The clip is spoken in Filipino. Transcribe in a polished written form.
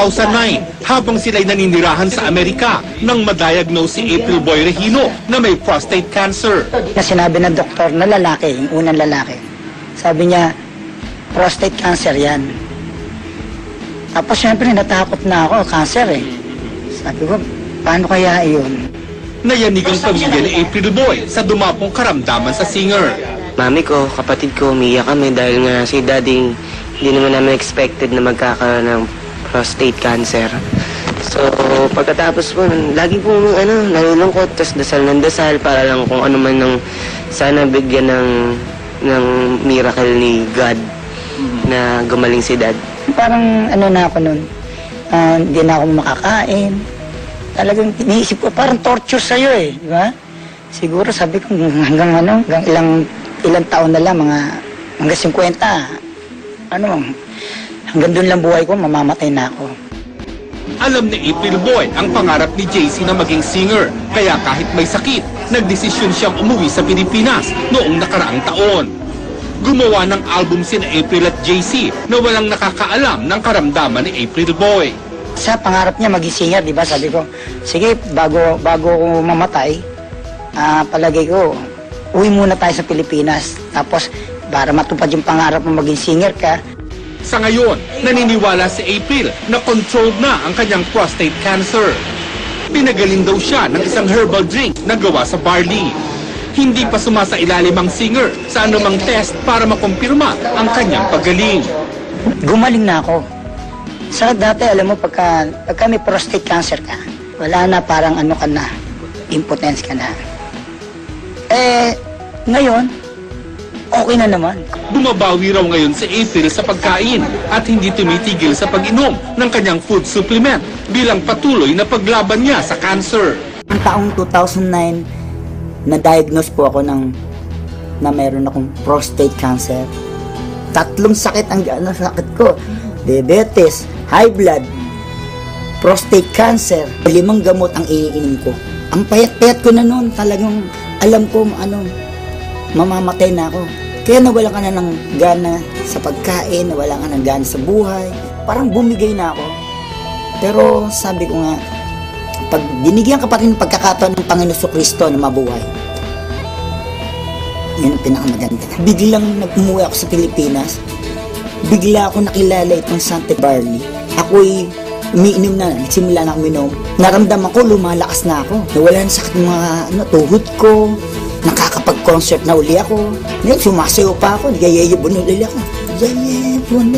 2009, habang sila'y naninirahan sa Amerika, nang madiagnose si April Boy Regino na may prostate cancer. Na sinabi ng doktor na lalaki, yung unang lalaki, sabi niya, prostate cancer yan. Tapos syempre natakot na ako, cancer eh. Sabi ko, paano kaya iyon? Nayanig ang pamilya ni April Boy sa dumapong karamdaman sa singer. Mami ko, kapatid ko, umiyak kami dahil nga si daddy hindi naman namin expected na magkakaroon ng prostate cancer. So, pagkatapos po, lagi po nalulungkot, tas dasal ng dasal para lang kung ano man ng sana bigyan ng miracle ni God na gumaling si dad. Parang ano na ako nun, hindi na ako makakain. Talagang iniisip ko, parang torture sa'yo eh, di ba? Siguro sabi ko hanggang ilang taon na lang, hanggang 50, hanggang doon lang buhay ko, mamamatay na ako. Alam ni April Boy ang pangarap ni JC na maging singer, kaya kahit may sakit, nagdesisyon siyang umuwi sa Pilipinas noong nakaraang taon. Gumawa ng album sina April at JC na walang nakakaalam ng karamdaman ni April Boy. Sa pangarap niya maging singer, di ba? Sabi ko, sige, bago ko mamatay, palagay ko, uwi muna tayo sa Pilipinas. Tapos, para matupad yung pangarap mo maging singer ka. Sa ngayon, naniniwala si April na controlled na ang kanyang prostate cancer. Pinagaling daw siya ng isang herbal drink na gawa sa barley. Hindi pa sumasailalim ang singer sa anumang test para makumpirma ang kanyang paggaling. Gumaling na ako. Sa dati, alam mo, pagka may prostate cancer ka, wala na, parang ano ka na, impotence ka na. Ngayon, okay na naman. Bumabawi raw ngayon si April sa pagkain at hindi tumitigil sa pag-inom ng kanyang food supplement bilang patuloy na paglaban niya sa cancer. Ang taong 2009, na-diagnose po ako na meron akong prostate cancer. 3 sakit ang sakit ko. Diabetes, high blood, prostate cancer. 5 gamot ang iniinom ko. Ang payat-payat ko na noon, talagang alam ko mamamatay na ako. Kaya nawalan ka na ng gana sa pagkain, nawalan ka ng gana sa buhay. Parang bumigay na ako. Pero sabi ko nga, pag binigyan ka pa rin pagkakataon ng Panginoon Kristo na mabuhay, yun ang pinakamaganda. Biglang nag-umuwi ako sa Pilipinas, bigla ako nakilala itong Sante Barley. Ako'y umiinom na, nagsimula na ako uminom. Naramdaman ko, lumalakas na ako. Nawala na sakit mga tuhod ko. Nakakapag-concert na uli ako. Ngayon, sumasayo pa ako. Nagayayabon ulit ako. Yayabon.